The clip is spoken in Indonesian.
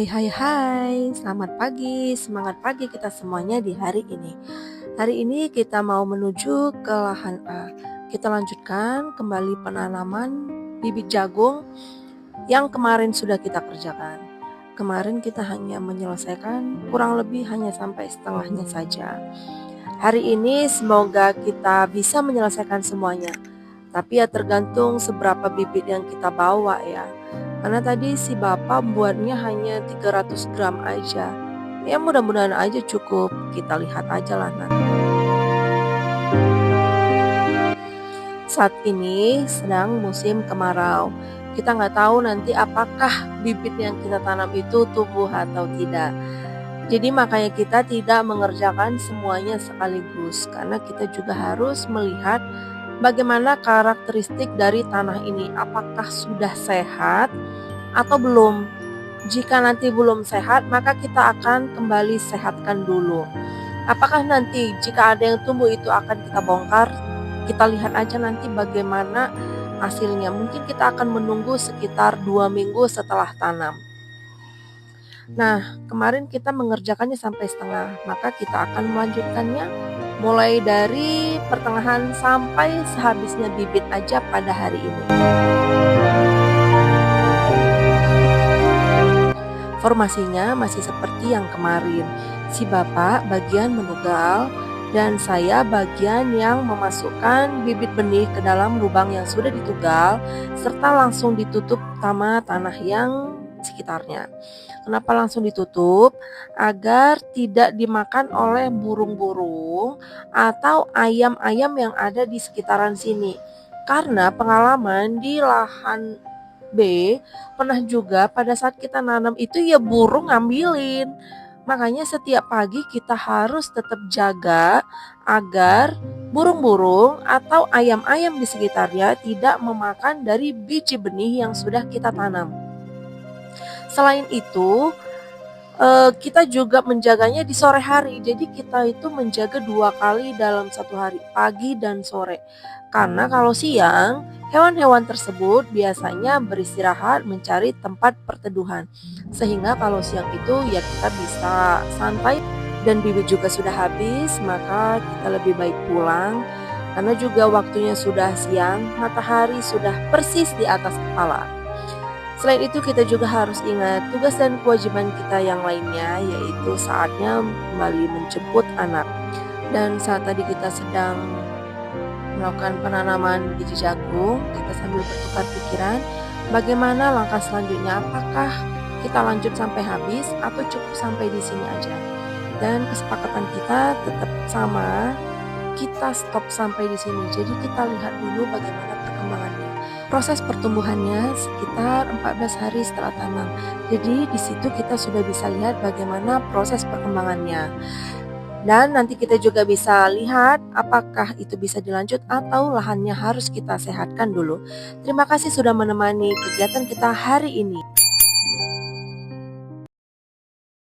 Hai, selamat pagi, semangat pagi kita semuanya di hari ini. Hari ini kita mau menuju ke lahan A. Kita lanjutkan kembali penanaman bibit jagung yang kemarin sudah kita kerjakan. Kemarin kita hanya menyelesaikan kurang lebih hanya sampai setengahnya saja. Hari ini semoga kita bisa menyelesaikan semuanya. Tapi ya tergantung seberapa bibit yang kita bawa ya. Karena tadi si bapak buatnya hanya 300 gram aja. Ya mudah-mudahan aja cukup. Kita lihat aja lah nanti. Saat ini sedang musim kemarau. Kita nggak tahu nanti apakah bibit yang kita tanam itu tumbuh atau tidak. Jadi makanya kita tidak mengerjakan semuanya sekaligus. Karena kita juga harus melihat bagaimana karakteristik dari tanah ini, apakah sudah sehat atau belum. Jika nanti belum sehat, maka kita akan kembali sehatkan dulu. Apakah nanti jika ada yang tumbuh itu akan kita bongkar? Kita lihat aja nanti bagaimana hasilnya. Mungkin kita akan menunggu sekitar 2 minggu setelah tanam. Nah, kemarin kita mengerjakannya sampai setengah, maka kita akan melanjutkannya mulai dari pertengahan sampai sehabisnya bibit aja pada hari ini. Formasinya masih seperti yang kemarin. Si bapak bagian menugal dan saya bagian yang memasukkan bibit benih ke dalam lubang yang sudah ditugal serta langsung ditutup sama tanah yang sekitarnya. Kenapa langsung ditutup? Agar tidak dimakan oleh burung-burung atau ayam-ayam yang ada di sekitaran sini. Karena pengalaman di lahan B pernah juga pada saat kita nanam itu ya burung ngambilin. Makanya setiap pagi kita harus tetap jaga agar burung-burung atau ayam-ayam di sekitarnya tidak memakan dari biji benih yang sudah kita tanam. Selain itu, kita juga menjaganya di sore hari. Jadi kita itu menjaga 2 kali dalam satu hari, pagi dan sore. Karena kalau siang, hewan-hewan tersebut biasanya beristirahat mencari tempat perteduhan. Sehingga kalau siang itu ya kita bisa santai dan bibit juga sudah habis, maka kita lebih baik pulang. Karena juga waktunya sudah siang, matahari sudah persis di atas kepala. Selain itu kita juga harus ingat tugas dan kewajiban kita yang lainnya, yaitu saatnya kembali menjemput anak. Dan saat tadi kita sedang melakukan penanaman biji jagung, kita sambil bertukar pikiran bagaimana langkah selanjutnya, apakah kita lanjut sampai habis atau cukup sampai di sini aja. Dan kesepakatan kita tetap sama, kita stop sampai di sini. Jadi kita lihat dulu bagaimana perkembangannya. Proses pertumbuhannya sekitar 14 hari setelah tanam. Jadi di situ kita sudah bisa lihat bagaimana proses perkembangannya. Dan nanti kita juga bisa lihat apakah itu bisa dilanjut atau lahannya harus kita sehatkan dulu. Terima kasih sudah menemani kegiatan kita hari ini.